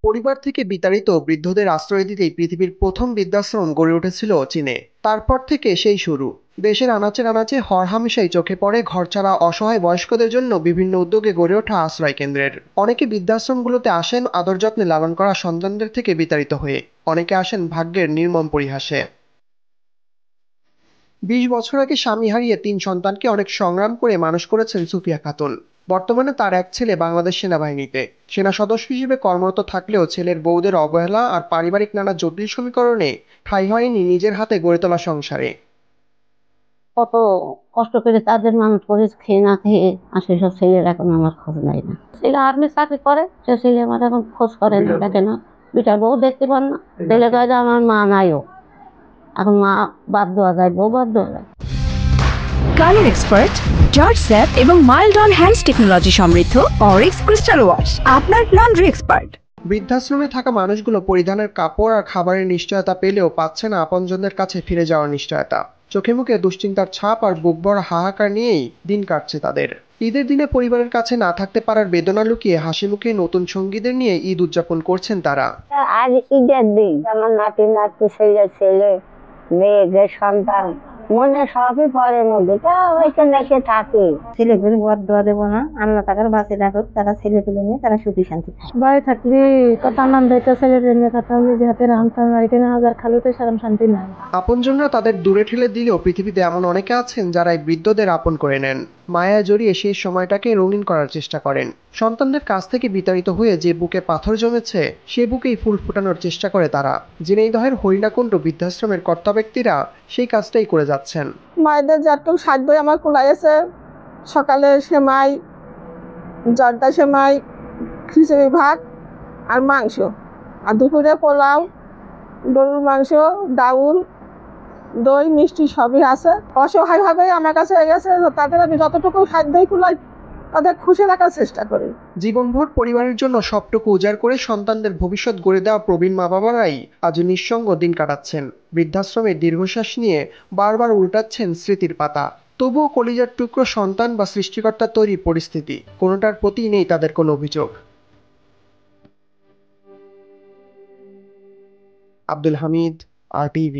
পরিবার থেকে বিতাড়িত বৃদ্ধদের আশ্রয় দিতেই পৃথিবীর প্রথম বৃদ্ধাশ্রম গড়ে উঠেছিল চীনে। তারপর থেকে সেই শুরু। দেশের আনাচে আনাচে হরহামেশাই চোখে পড়ে ঘরছাড়া অসহায় বয়স্কদের জন্য বিভিন্ন উদ্যোগে গড়ে ওঠা আশ্রয় কেন্দ্রের। অনেকে বৃদ্ধাশ্রমগুলোতে আসেন আদর যত্নে লালন করা সন্তানদের থেকে বিতাড়িত হয়ে, অনেকে আসেন ভাগ্যের নির্মম পরিহাসে। ২০ বছর আগে স্বামী হারিয়ে ৩ সন্তানকে অনেক সংগ্রাম করে মানুষ করেছেন সুফিয়া খাতুন। বর্তমানে তার এক ছেলে বাংলাদেশ সেনাবাহিনীতে সেনা সদস্য হিসেবে কর্মরত থাকলেও ছেলের বউদের অবহেলা আর পারিবারিক নানা জটিল সমীকরণে ঠাঁই হয়নি নিজের হাতে গড়ে তোলা সংসারে। কত কষ্ট করে তাদের মানুষ করে খেয়ে না খেয়ে আর সেসব ছেলের এখন আমার খোঁজ নাই না। ছেলে আর্মি চাকরি করে, সে ছেলে আমার এখন খোঁজ করে না, দেখে না। বিটার বউ দেখতে পান না, ছেলে কয়ে যে আমার মা নাইও। এখন মা বাদ দেওয়া যায়, বউ বাদ দেওয়া যায়। কালার এক্সপার্ট, জর্জ স্যাপ এবং মাইল্ড অন হ্যান্ডস টেকনোলজি সমৃদ্ধ অরিক্স ক্রিস্টাল ওয়াশ আপনার লন্ড্রি এক্সপার্ট। বৃদ্ধাশ্রমে থাকা মানুষগুলো পরিধানের কাপড় আর খাবারের নিশ্চয়তা পেলেও পাচ্ছে না আপনজনদের কাছে ফিরে যাওয়ার নিশ্চয়তা। চোখে মুখে দুশ্চিন্তার ছাপ আর বুক ভরা হাহাকার নিয়েই দিন কাটছে তাদের। ঈদের দিনে পরিবারের কাছে না থাকতে পারার বেদনা লুকিয়ে হাসি মুখে নতুন সঙ্গীদের নিয়ে ঈদ উদযাপন করছেন তারা। আজ ঈদের দিন আমার নাতি নাতি ছেলে ছেলে মেয়েদের সন্তান মনে সবই পরের মধ্যে ওইখানে এসে থাকে। ছেলেগুলো বদ দোয়া দেবো না, আল্লাহ তাদের বাঁচে রাখুক, তারা ছেলেগুলো নিয়ে তারা সুখী শান্তি বাড়ি থাকলে কত আনন্দ হইতো। ছেলেদের নিয়ে কথা নিজে হাতে রান্তাম, এখানে হাজার খালুতে সারাম শান্তি নাই। আপনজনরা তাদের দূরে ঠেলে দিলেও পৃথিবীতে এমন অনেকে আছেন যারা এই বৃদ্ধদের আপন করে নেন, মায়া জড়িয়ে সেই সময়টাকে রঙিন করার চেষ্টা করেন। সন্তানদের কাছ থেকে বিতাড়িত হয়ে যে বুকে পাথর জমেছে সে বুকেই ফুল ফোটানোর চেষ্টা করে তারা। ঝিনাইদহের হরিণাকুণ্ড বৃদ্ধাশ্রমের কর্তা ব্যক্তিরা সেই কাজটাই করে যাচ্ছেন। মায়েদের যতটুকু সাধ্য আমার কুলাইছে, সকালে সেমাই, জর্দা সেমাই, খিচুড়ি ভাত আর মাংস, আর দুপুরে পোলাও, গরুর মাংস, ডাউল, দই, মিষ্টি সবই আছে। অসহায়ভাবে আমার কাছে গেছে, তাদের আমি যতটুকু সাধ্যই কুলাই তাদের খুশি রাখার চেষ্টা করি। জীবনভর পরিবারের জন্য সবটুকু উজাড় করে সন্তানদের ভবিষ্যৎ গড়ে দেওয়া প্রবীণ মা বাবারাই আজ নিঃসঙ্গ দিন কাটাচ্ছেন। বৃদ্ধাশ্রমে দীর্ঘশ্বাস নিয়ে বারবার উল্টাচ্ছেন স্মৃতির পাতা। তবুও কলিজার টুকরো সন্তান বা সৃষ্টিকর্তার তৈরি পরিস্থিতি, কোনোটার প্রতি নেই তাদের কোনো অভিযোগ। আব্দুল হামিদ, RTV।